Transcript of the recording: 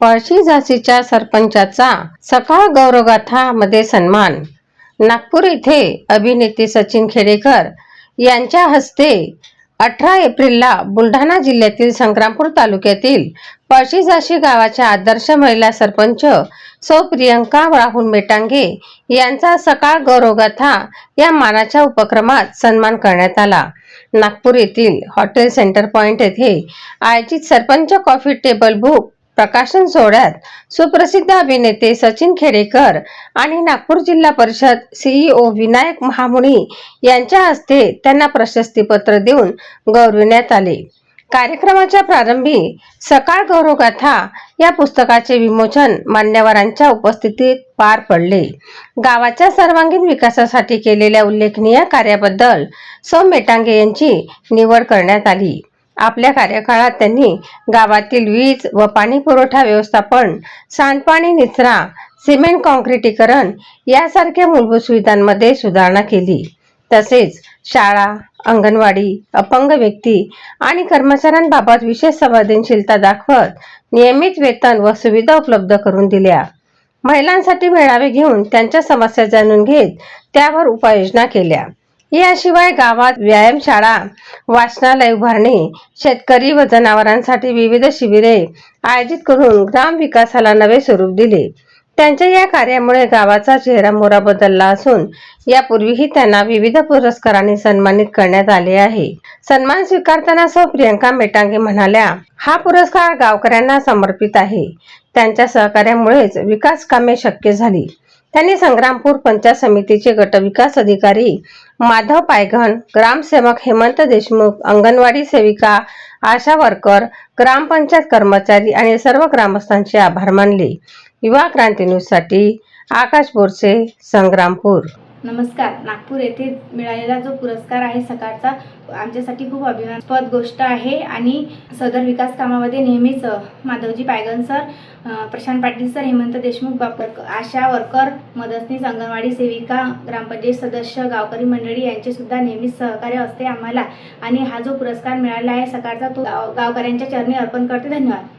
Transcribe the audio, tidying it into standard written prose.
पळशी झाशीच्या सरपंचाचा सकाळ गौरवगाथा मध्ये सन्मान। नागपूर येथे अभिनेते सचिन खेडेकर यांच्या हस्ते 18 एप्रिलला बुलढाणा जिल्ह्यातील संग्रामपूर तालुक्यातील पळशी झाशी गावाच्या आदर्श महिला सरपंच सौ प्रियंका राहुल मेटांगे यांचा सकाळ गौरवगाथा या मानाच्या उपक्रमात सन्मान करण्यात आला। नागपूर येथील हॉटेल सेंटर पॉइंट येथे आयोजित सरपंच कॉफी टेबल बुक प्रकाशन सोहळ्यात सुप्रसिद्ध अभिनेते सचिन खेडेकर आणि नागपूर जिल्हा परिषद सीईओ विनायक महामुनी यांच्या हस्ते त्यांना प्रशस्तीपत्र देऊन गौरविण्यात आले। कार्यक्रमाच्या प्रारंभी सकाळ गौरवगाथा या पुस्तकाचे विमोचन मान्यवरांच्या उपस्थितीत पार पडले। गावाच्या सर्वांगीण विकासासाठी केलेल्या उल्लेखनीय कार्याबद्दल सौ मेटांगे यांची निवड करण्यात आली। आपल्या कार्यकाळात त्यांनी गावातील वीज व पाणी पुरवठा व्यवस्थापन, सांडपाणी निचरा, सिमेंट काँक्रिटीकरण यासारख्या मूलभूत सुविधांमध्ये सुधारणा केली। तसेच शाळा, अंगणवाडी, अपंग व्यक्ती आणि कर्मचाऱ्यांबाबत विशेष संवेदनशीलता दाखवत नियमित वेतन व सुविधा उपलब्ध करून दिल्या। महिलांसाठी मेळावे घेऊन त्यांच्या समस्या जाणून घेत त्यावर उपाययोजना केल्या। याशिवाय गावात व्यायामशाळा, वाचनालय उभारणी, शेतकरी व जनावरांसाठी विविध शिबिरे आयोजित करून ग्राम विकासाला नवे स्वरूप दिले। त्यांच्या या कार्यामुळे गावाचा चेहरामोहरा बदलला असून यापूर्वीही त्यांना विविध पुरस्कारांनी सन्मानित करण्यात आले आहे। सन्मान स्वीकारताना सौ प्रियंका मेटांगे म्हणाल्या, हा पुरस्कार गावकऱ्यांना समर्पित आहे। त्यांच्या सहकार्यामुळेच विकास कामे शक्य झाली। त्यांनी संग्रामपूर पंचायत समितीचे गटविकास अधिकारी माधव पायघन, ग्रामसेवक हेमंत देशमुख, अंगणवाडी सेविका, आशा वर्कर, ग्रामपंचायत कर्मचारी आणि सर्व ग्रामस्थांचे आभार मानले। युवा क्रांती न्यूज साठी आकाश बोरसे, संग्रामपूर। नमस्कार। नागपूर येथे मिळालेला जो पुरस्कार आहे सकाळचा, आमच्यासाठी खूप अभिमानास्पद गोष्ट आहे आणि सदर विकास कामामध्ये नेहमीच माधवजी पायगन सर, प्रशांत पाटील सर, हेमंत देशमुख, आशा वर्कर, मदतनीस, अंगणवाडी सेविका, ग्रामपंचायत सदस्य, गावकरी मंडळी यांचे सुद्धा नेहमीच सहकार्य असते आम्हाला। आणि हा जो पुरस्कार मिळाला आहे सकाळचा, तो गावकऱ्यांच्या चरणी अर्पण करते। धन्यवाद।